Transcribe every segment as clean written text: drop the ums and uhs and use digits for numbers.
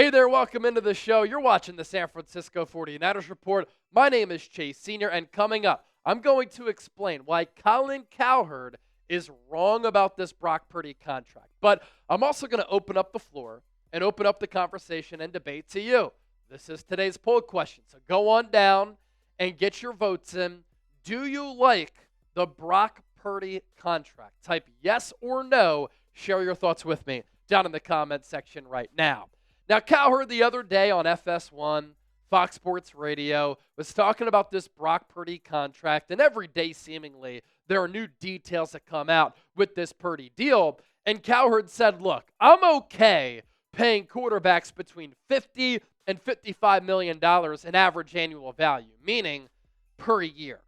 Hey there, welcome into the show. You're watching the San Francisco 49ers Report. My name is Chase Sr., and coming up, I'm going to explain why Colin Cowherd is wrong about this Brock Purdy contract. But I'm also going to open up the floor and open up the conversation and debate to you. This is today's poll question, so go on down and get your votes in. Do you like the Brock Purdy contract? Type yes or no. Share your thoughts with me down in the comment section right now. Now, Cowherd the other day on FS1, Fox Sports Radio, was talking about this Brock Purdy contract, and every day seemingly there are new details that come out with this Purdy deal. And Cowherd said, look, I'm okay paying quarterbacks between $50 and $55 million in average annual value, meaning per year.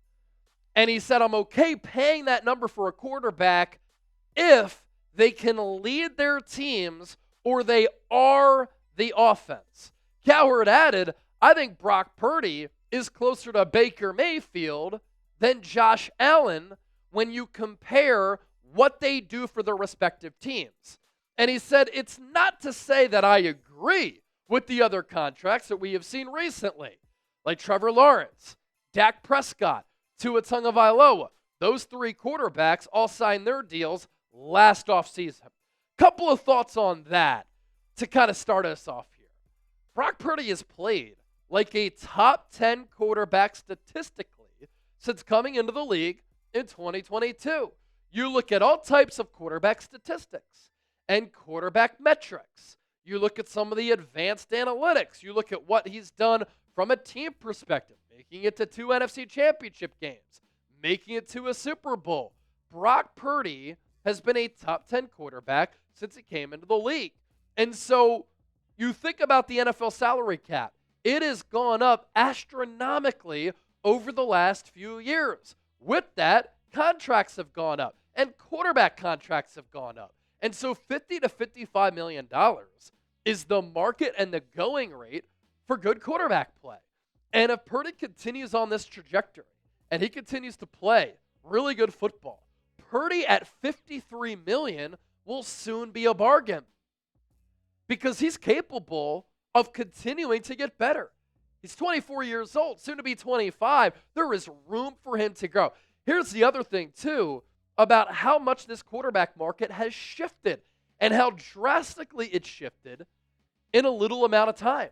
And he said, I'm okay paying that number for a quarterback if they can lead their teams or they are the offense. Cowherd added, I think Brock Purdy is closer to Baker Mayfield than Josh Allen when you compare what they do for their respective teams. And he said, it's not to say that I agree with the other contracts that we have seen recently, like Trevor Lawrence, Dak Prescott, Tua Tagovailoa. Those three quarterbacks all signed their deals last offseason. Couple of thoughts on that to kind of start us off here. Brock Purdy has played like a top 10 quarterback statistically since coming into the league in 2022. You look at all types of quarterback statistics and quarterback metrics. You look at some of the advanced analytics. You look at what he's done from a team perspective, making it to 2 NFC championship games, making it to a Super Bowl. Brock Purdy has been a top 10 quarterback since he came into the league. And so you think about the NFL salary cap. It has gone up astronomically over the last few years. With that, contracts have gone up and quarterback contracts have gone up. And so $50 to $55 million is the market and the going rate for good quarterback play. And if Purdy continues on this trajectory and he continues to play really good football, Purdy at $53 million will soon be a bargain because he's capable of continuing to get better. He's 24 years old, soon to be 25. There is room for him to grow. Here's the other thing, too, about how much this quarterback market has shifted and how drastically it shifted in a little amount of time.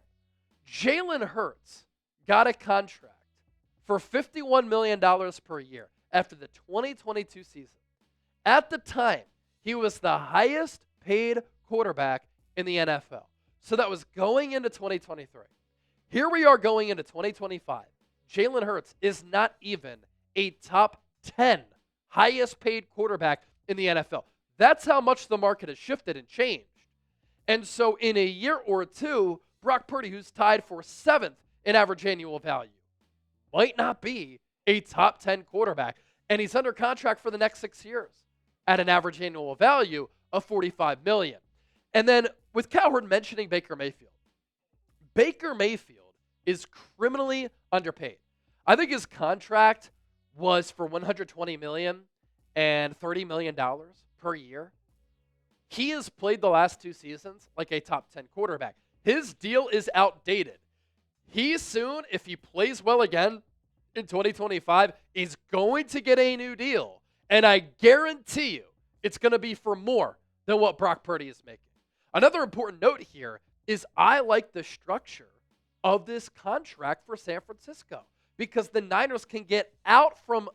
Jalen Hurts got a contract for $51 million per year after the 2022 season. At the time, he was the highest paid quarterback in the NFL. So that was going into 2023. Here we are going into 2025. Jalen Hurts is not even a top 10 highest paid quarterback in the NFL. That's how much the market has shifted and changed. And so in a year or two, Brock Purdy, who's tied for 7th in average annual value, might not be a top 10 quarterback. And he's under contract for the next 6 years at an average annual value of $45 million. And then with Cowherd mentioning Baker Mayfield is criminally underpaid. I think his contract was for $120 million and $30 million per year. He has played the last 2 seasons like a top 10 quarterback. His deal is outdated. He soon, if he plays well again in 2025, is going to get a new deal. And I guarantee you it's going to be for more than what Brock Purdy is making. Another important note here is I like the structure of this contract for San Francisco because the Niners can get out from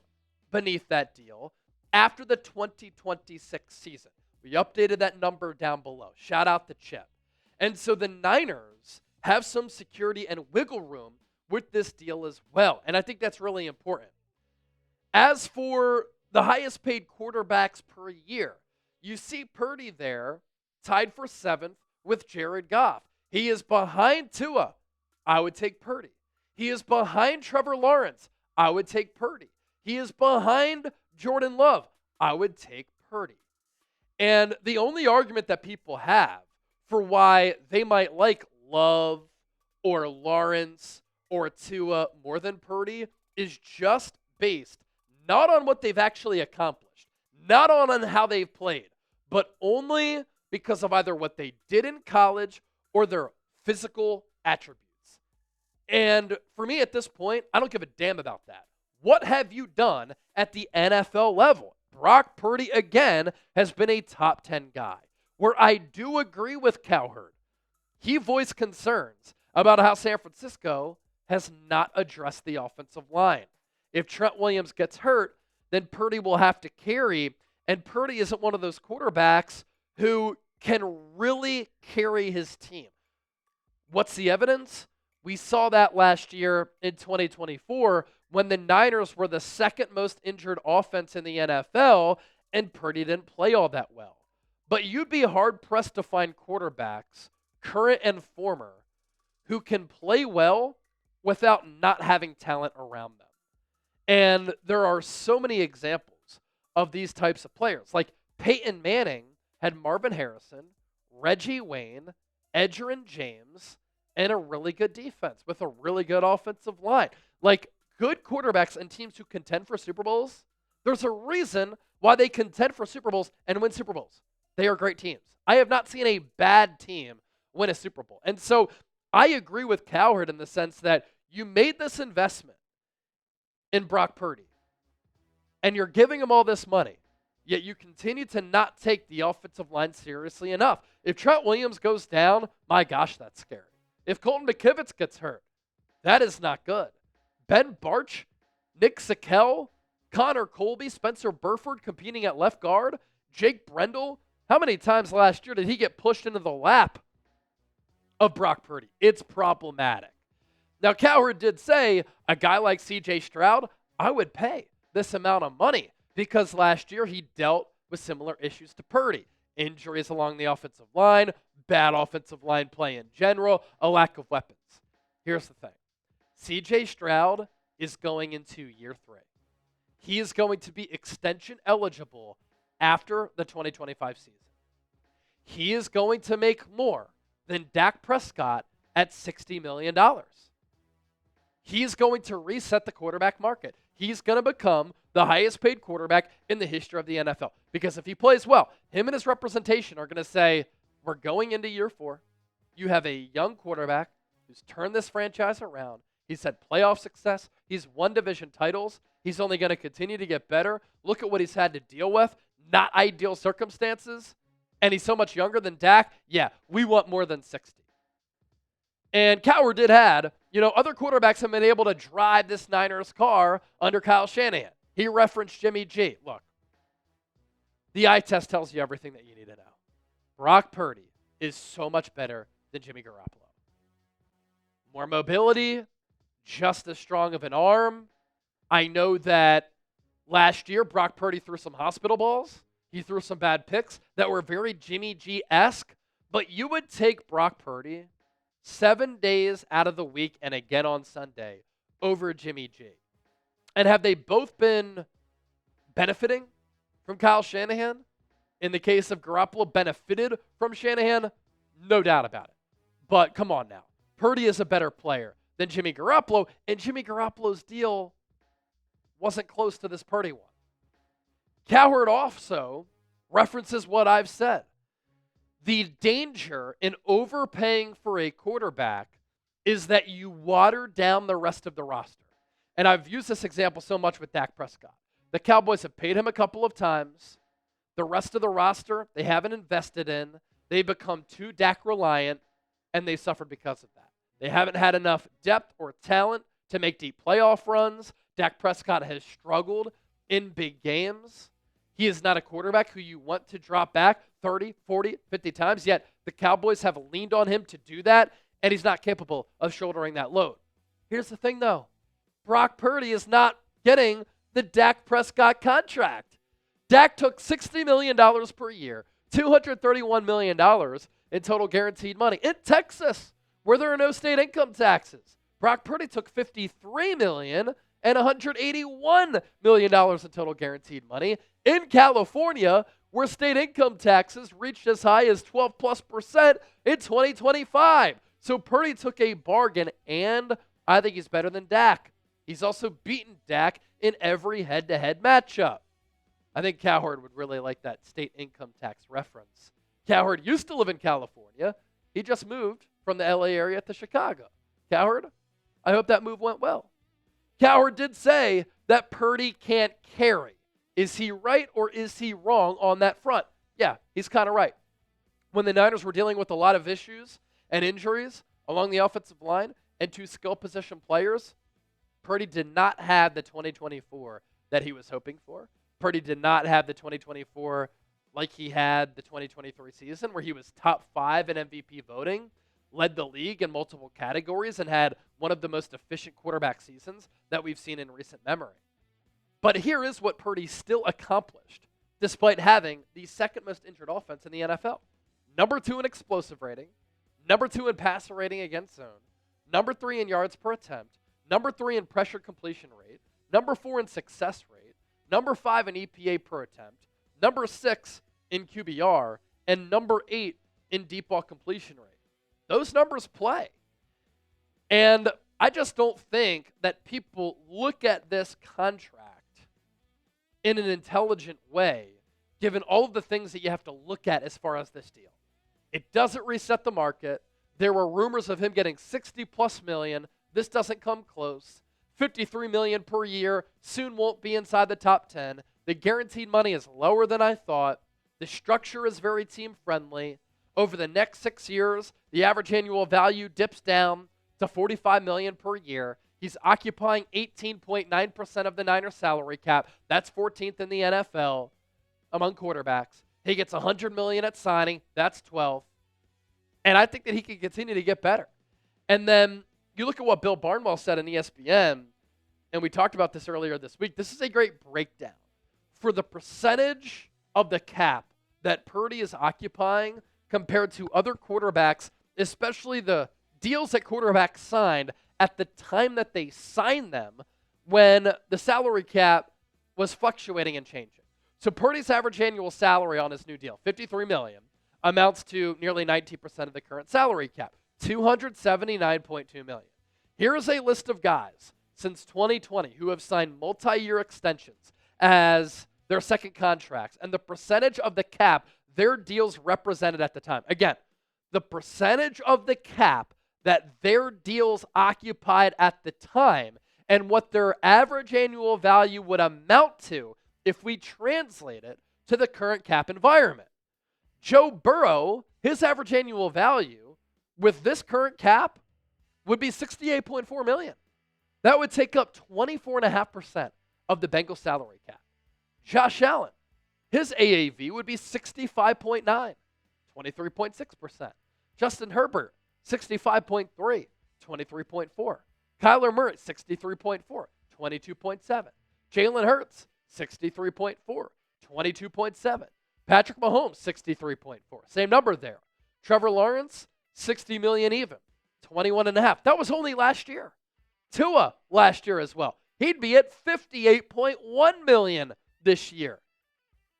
beneath that deal after the 2026 season. We updated that number down below. Shout out to Chip. And so the Niners have some security and wiggle room with this deal as well. And I think that's really important. As for the highest paid quarterbacks per year, you see Purdy there tied for 7th with Jared Goff. He is behind Tua. I would take Purdy. He is behind Trevor Lawrence. I would take Purdy. He is behind Jordan Love. I would take Purdy. And the only argument that people have for why they might like Love or Lawrence or Tua more than Purdy is just based not on what they've actually accomplished, not on how they've played, but only because of either what they did in college or their physical attributes. And for me at this point, I don't give a damn about that. What have you done at the NFL level? Brock Purdy, again, has been a top 10 guy. Where I do agree with Cowherd, he voiced concerns about how San Francisco has not addressed the offensive line. If Trent Williams gets hurt, then Purdy will have to carry, and Purdy isn't one of those quarterbacks who can really carry his team. What's the evidence? We saw that last year in 2024 when the Niners were the second most injured offense in the NFL, and Purdy didn't play all that well. But you'd be hard-pressed to find quarterbacks, current and former, who can play well without not having talent around them. And there are so many examples of these types of players. Like Peyton Manning had Marvin Harrison, Reggie Wayne, Edgerrin James, and a really good defense with a really good offensive line. Like good quarterbacks and teams who contend for Super Bowls, there's a reason why they contend for Super Bowls and win Super Bowls. They are great teams. I have not seen a bad team win a Super Bowl. And so I agree with Cowherd in the sense that you made this investment in Brock Purdy, and you're giving him all this money, yet you continue to not take the offensive line seriously enough. If Trent Williams goes down, my gosh, that's scary. If Colton McKivitz gets hurt, that is not good. Ben Barch, Nick Sakel, Connor Colby, Spencer Burford competing at left guard, Jake Brendel. How many times last year did he get pushed into the lap of Brock Purdy? It's problematic. Now, Cowherd did say a guy like C.J. Stroud, I would pay this amount of money because last year he dealt with similar issues to Purdy. Injuries along the offensive line, bad offensive line play in general, a lack of weapons. Here's the thing. C.J. Stroud is going into year 3. He is going to be extension eligible after the 2025 season. He is going to make more than Dak Prescott at $60 million. He's going to reset the quarterback market. He's going to become the highest paid quarterback in the history of the NFL. Because if he plays well, him and his representation are going to say, we're going into year 4. You have a young quarterback who's turned this franchise around. He's had playoff success. He's won division titles. He's only going to continue to get better. Look at what he's had to deal with. Not ideal circumstances. And he's so much younger than Dak. Yeah, we want more than 60. And Cowherd did had, other quarterbacks have been able to drive this Niners car under Kyle Shanahan. He referenced Jimmy G. Look, the eye test tells you everything that you need to know. Brock Purdy is so much better than Jimmy Garoppolo. More mobility, just as strong of an arm. I know that last year Brock Purdy threw some hospital balls. He threw some bad picks that were very Jimmy G-esque. But you would take Brock Purdy 7 days out of the week and again on Sunday over Jimmy G. And have they both been benefiting from Kyle Shanahan? In the case of Garoppolo, benefited from Shanahan? No doubt about it. But come on now. Purdy is a better player than Jimmy Garoppolo, and Jimmy Garoppolo's deal wasn't close to this Purdy one. Cowherd also references what I've said. The danger in overpaying for a quarterback is that you water down the rest of the roster. And I've used this example so much with Dak Prescott. The Cowboys have paid him a couple of times. The rest of the roster, they haven't invested in. They become too Dak reliant, and they suffered because of that. They haven't had enough depth or talent to make deep playoff runs. Dak Prescott has struggled in big games. He is not a quarterback who you want to drop back 30, 40, 50 times, yet the Cowboys have leaned on him to do that, and he's not capable of shouldering that load. Here's the thing, though. Brock Purdy is not getting the Dak Prescott contract. Dak took $60 million per year, $231 million in total guaranteed money in Texas, where there are no state income taxes. Brock Purdy took $53 million and $181 million in total guaranteed money in California, where state income taxes reached as high as 12+% in 2025. So Purdy took a bargain, and I think he's better than Dak. He's also beaten Dak in every head-to-head matchup. I think Cowherd would really like that state income tax reference. Cowherd used to live in California. He just moved from the LA area to Chicago. Cowherd, I hope that move went well. Cowherd did say that Purdy can't carry. Is he right or is he wrong on that front? Yeah, he's kind of right. When the Niners were dealing with a lot of issues and injuries along the offensive line and two skill position players, Purdy did not have the 2024 that he was hoping for. Purdy did not have the 2024 like he had the 2023 season, where he was top 5 in MVP voting, led the league in multiple categories, and had one of the most efficient quarterback seasons that we've seen in recent memory. But here is what Purdy still accomplished, despite having the second most injured offense in the NFL. Number 2 in explosive rating, number 2 in passer rating against zone, number 3 in yards per attempt, number 3 in pressure completion rate, number 4 in success rate, number 5 in EPA per attempt, number 6 in QBR, and number 8 in deep ball completion rate. Those numbers play. And I just don't think that people look at this contract in an intelligent way, given all of the things that you have to look at as far as this deal. It doesn't reset the market. There were rumors of him getting 60+ million. This doesn't come close. 53 million per year, soon won't be inside the top 10. The guaranteed money is lower than I thought. The structure is very team-friendly. Over the next 6 years, the average annual value dips down to 45 million per year. He's occupying 18.9% of the Niners salary cap. That's 14th in the NFL among quarterbacks. He gets 100 million at signing. That's 12th. And I think that he can continue to get better. And then you look at what Bill Barnwell said on ESPN, and we talked about this earlier this week. This is a great breakdown for the percentage of the cap that Purdy is occupying compared to other quarterbacks, especially the deals that quarterbacks signed at the time that they signed them, when the salary cap was fluctuating and changing. So Purdy's average annual salary on his new deal, $53 million, amounts to nearly 19% of the current salary cap, $279.2 million. Here is a list of guys since 2020 who have signed multi-year extensions as their second contracts, and the percentage of the cap their deals represented at the time. Again, the percentage of the cap that their deals occupied at the time and what their average annual value would amount to if we translate it to the current cap environment. Joe Burrow, his average annual value with this current cap would be $68.4 million. That would take up 24.5% of the Bengals salary cap. Josh Allen, his AAV would be 65.9, 23.6%. Justin Herbert, 65.3, 23.4. Kyler Murray, 63.4, 22.7. Jalen Hurts, 63.4, 22.7. Patrick Mahomes, 63.4. Same number there. Trevor Lawrence, 60 million even, 21.5. That was only last year. Tua last year as well. He'd be at 58.1 million this year.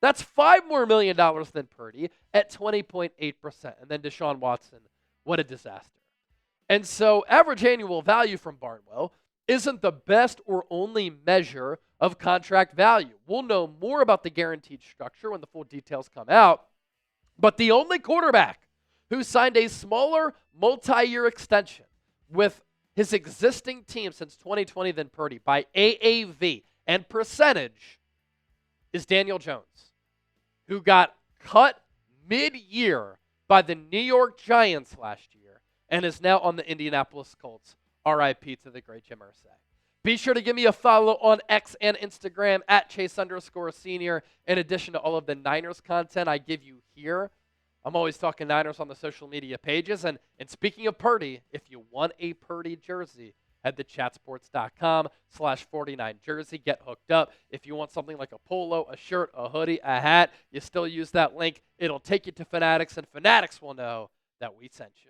That's $5 more million than Purdy at 20.8%. And then Deshaun Watson, what a disaster. And so average annual value from Barnwell isn't the best or only measure of contract value. We'll know more about the guaranteed structure when the full details come out. But the only quarterback who signed a smaller multi-year extension with his existing team since 2020 than Purdy by AAV and percentage is Daniel Jones, who got cut mid-year by the New York Giants last year and is now on the Indianapolis Colts. RIP to the great Jim Irsay. Be sure to give me a follow on X and Instagram at Chase_Senior. In addition to all of the Niners content I give you here, I'm always talking Niners on the social media pages. And speaking of Purdy, if you want a Purdy jersey, head to chatsports.com/49jersey. Get hooked up. If you want something like a polo, a shirt, a hoodie, a hat, you still use that link. It'll take you to Fanatics, and Fanatics will know that we sent you.